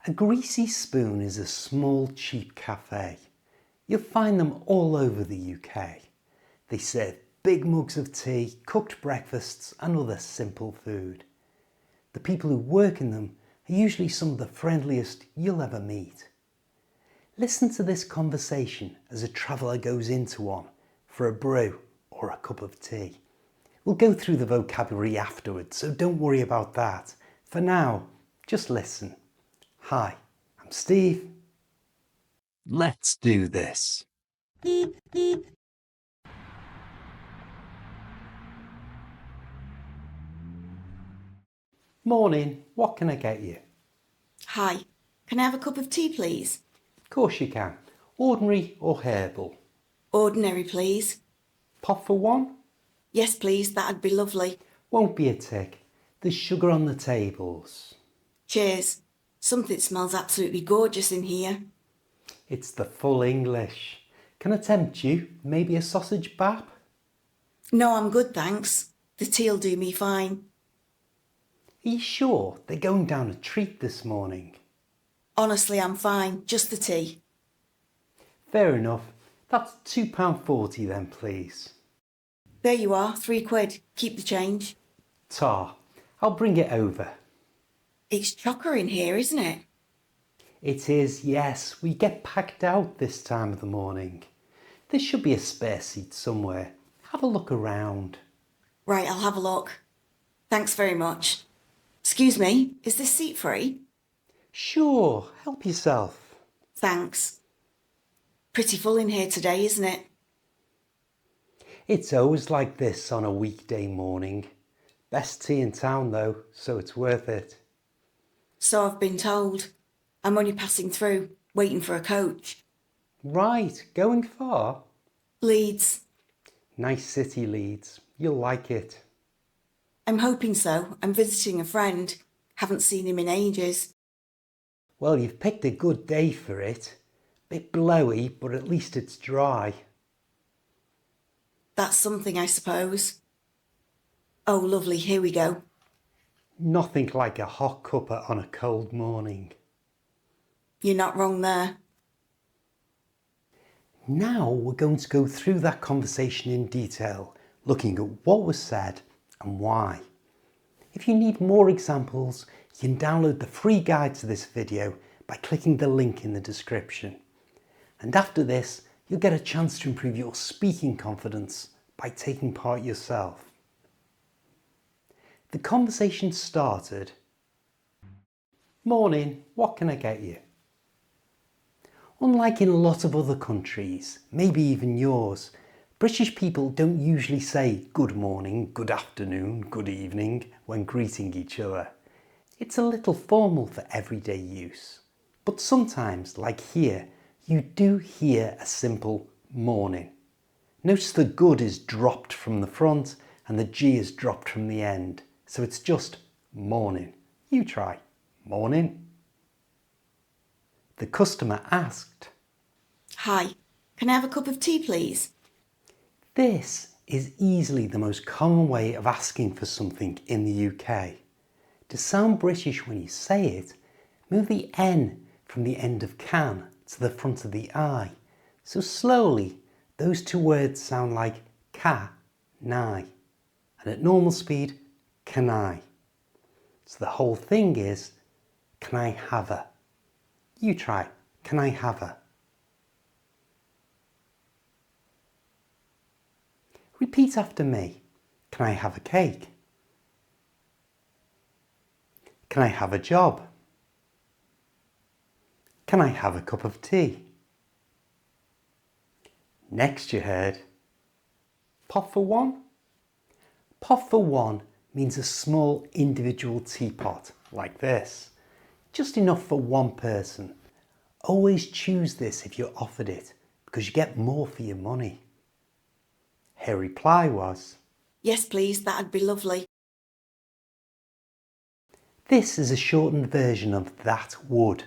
A greasy spoon is a small, cheap cafe. You'll find them all over the UK. They serve big mugs of tea, cooked breakfasts and other simple food. The people who work in them are usually some of the friendliest you'll ever meet. Listen to this conversation as a traveller goes into one for a brew or a cup of tea. We'll go through the vocabulary afterwards, so don't worry about that. For now, just listen. Hi, I'm Steve. Let's do this. Morning, what can I get you? Hi, can I have a cup of tea, please? Of course you can. Ordinary or herbal? Ordinary, please. Pot for one? Yes, please, that'd be lovely. Won't be a tick. There's sugar on the tables. Cheers. Something smells absolutely gorgeous in here. It's the full English. Can I tempt you? Maybe a sausage bap? No, I'm good, thanks. The tea'll do me fine. Are you sure they're going down a treat this morning? Honestly, I'm fine. Just the tea. Fair enough. That's £2.40 then, please. There you are, £3. Keep the change. Tar. I'll bring it over. It's chocker in here, isn't it? It is, yes. We get packed out this time of the morning. There should be a spare seat somewhere. Have a look around. Right, I'll have a look. Thanks very much. Excuse me, is this seat free? Sure, help yourself. Thanks. Pretty full in here today, isn't it? It's always like this on a weekday morning. Best tea in town though, so it's worth it. So I've been told. I'm only passing through, waiting for a coach. Right, going far? Leeds. Nice city, Leeds. You'll like it. I'm hoping so. I'm visiting a friend. Haven't seen him in ages. Well, you've picked a good day for it. Bit blowy, but at least it's dry. That's something, I suppose. Oh, lovely. Here we go. Nothing like a hot cuppa on a cold morning. You're not wrong there. Now we're going to go through that conversation in detail, looking at what was said and why. If you need more examples, you can download the free guide to this video by clicking the link in the description. And after this, you'll get a chance to improve your speaking confidence by taking part yourself. The conversation started. Morning, what can I get you? Unlike in a lot of other countries, maybe even yours, British people don't usually say good morning, good afternoon, good evening when greeting each other. It's a little formal for everyday use. But sometimes, like here, you do hear a simple morning. Notice the good is dropped from the front and the G is dropped from the end. So it's just morning. You try. Morning. The customer asked. Hi, can I have a cup of tea, please? This is easily the most common way of asking for something in the UK. To sound British when you say it, move the N from the end of can to the front of the I. So slowly, those two words sound like ca-ni. And at normal speed, can I. So the whole thing is, can I have a? You try, can I have a? Repeat after me. Can I have a cake? Can I have a job? Can I have a cup of tea? Next you heard, pot for one? Pot for one means a small individual teapot like this. Just enough for one person. Always choose this if you're offered it because you get more for your money. Her reply was, Yes, please, that'd be lovely. This is a shortened version of that would,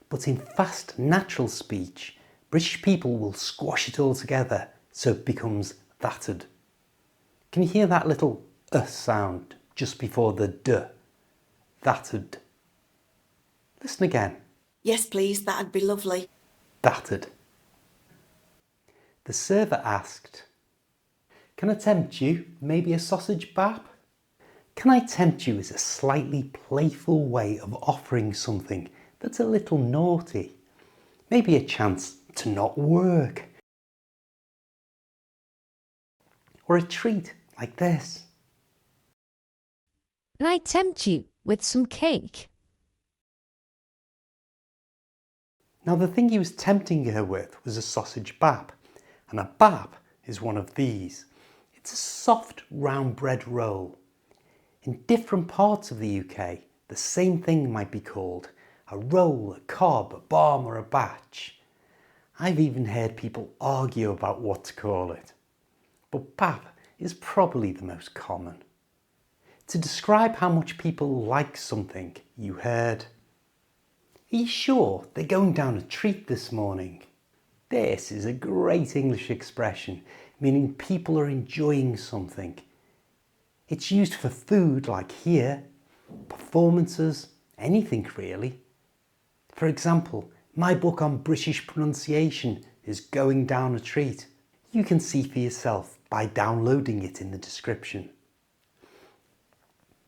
but in fast natural speech, British people will squash it all together so it becomes that'd. Can you hear that little sound just before the d? That'd. Listen again. Yes, please, that'd be lovely. Battered. The server asked, "Can I tempt you? Maybe a sausage bap?" Can I tempt you is a slightly playful way of offering something that's a little naughty. Maybe a chance to not work. Or a treat like this. Can I tempt you with some cake? Now the thing he was tempting her with was a sausage bap, and a bap is one of these. It's a soft round bread roll. In different parts of the UK, the same thing might be called a roll, a cob, a bomb or a batch. I've even heard people argue about what to call it. But bap is probably the most common. To describe how much people like something, you heard, "Are you sure they're going down a treat this morning?" This is a great English expression, meaning people are enjoying something. It's used for food like here, performances, anything really. For example, my book on British pronunciation is going down a treat. You can see for yourself by downloading it in the description.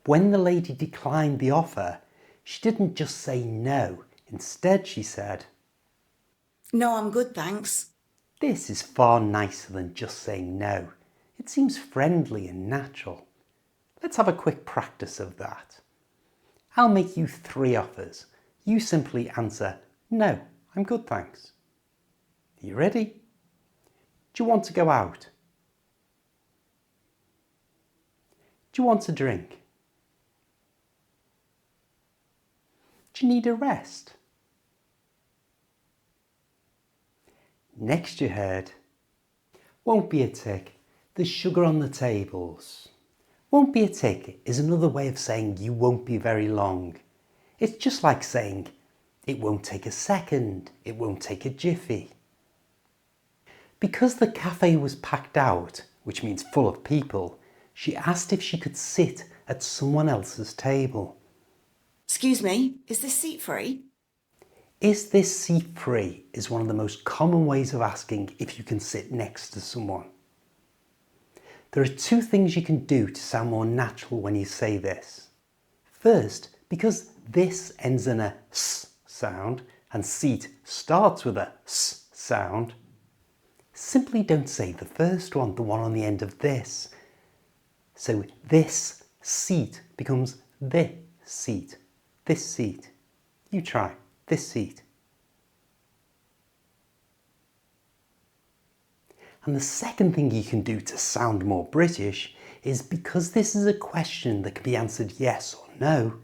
When the lady declined the offer, she didn't just say no. Instead, she said, No, I'm good, thanks. "This is far nicer than just saying no. It seems friendly and natural. Let's have a quick practice of that. I'll make you 3 offers. You simply answer, 'No, I'm good, thanks.' Are you ready? Do you want to go out? Do you want a drink? Do you need a rest?" Next you heard, "Won't be a tick. There's sugar on the tables." Won't be a tick is another way of saying you won't be very long. It's just like saying, it won't take a second, it won't take a jiffy. Because the cafe was packed out, which means full of people, she asked if she could sit at someone else's table. Excuse me, is this seat free? Is this seat free is one of the most common ways of asking if you can sit next to someone. There are 2 things you can do to sound more natural when you say this. First, because this ends in a s sound and seat starts with a s sound, simply don't say the first one, the one on the end of this. So this seat becomes this seat. This seat. You try. This seat. And the second thing you can do to sound more British is, because this is a question that can be answered yes or no,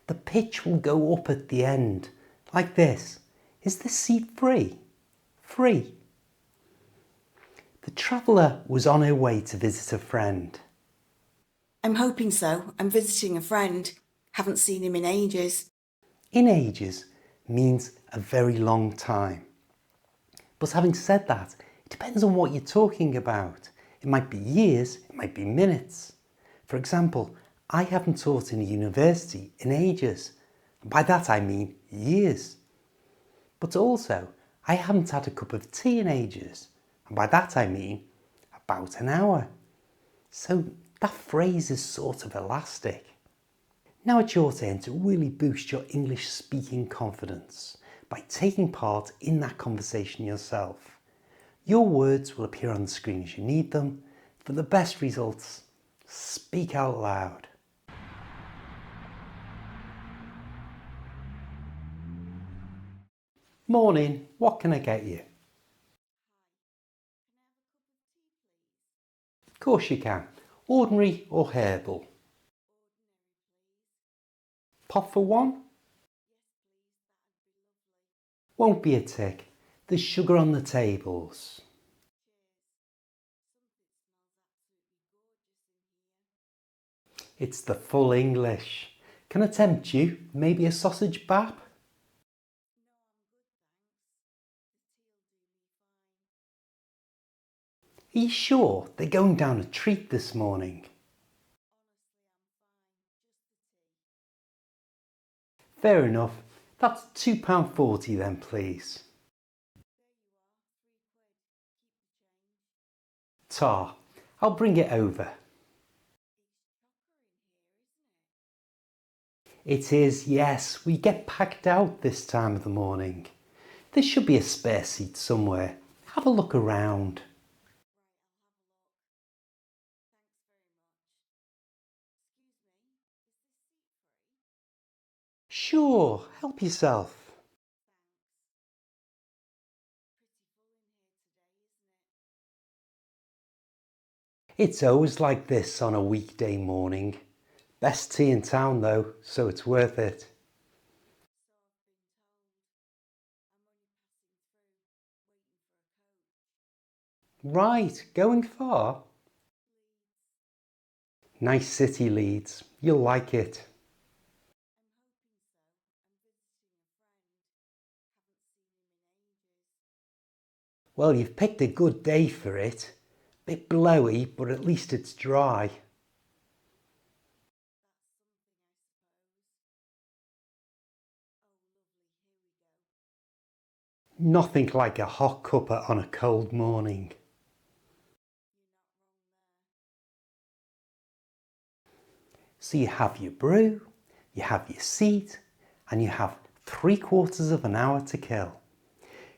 the pitch will go up at the end, like this. Is this seat free? Free. The traveller was on her way to visit a friend. I'm hoping so. I'm visiting a friend. Haven't seen him in ages. In ages means a very long time. But having said that, it depends on what you're talking about. It might be years, it might be minutes. For example, I haven't taught in a university in ages. By that I mean years. But also, I haven't had a cup of tea in ages. And by that I mean about an hour. So that phrase is sort of elastic. Now it's your turn to really boost your English speaking confidence by taking part in that conversation yourself. Your words will appear on the screen as you need them. For the best results, speak out loud. Morning, what can I get you? Of course you can. Ordinary or herbal? Pop for one? Won't be a tick. There's sugar on the tables. It's the full English. Can I tempt you? Maybe a sausage bap? Are you sure they're going down a treat this morning? Fair enough. That's £2.40 then, please. Tar, I'll bring it over. It is, yes, we get packed out this time of the morning. There should be a spare seat somewhere. Have a look around. Sure, help yourself. It's always like this on a weekday morning. Best tea in town though, so it's worth it. Right, going far? Nice city, Leeds. You'll like it. Well, you've picked a good day for it. Bit blowy, but at least it's dry. Nothing like a hot cuppa on a cold morning. So you have your brew, you have your seat, and you have 3/4 of an hour to kill.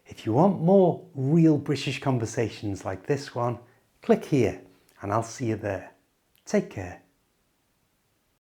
If you want more real British conversations like this one, click here and I'll see you there. Take care.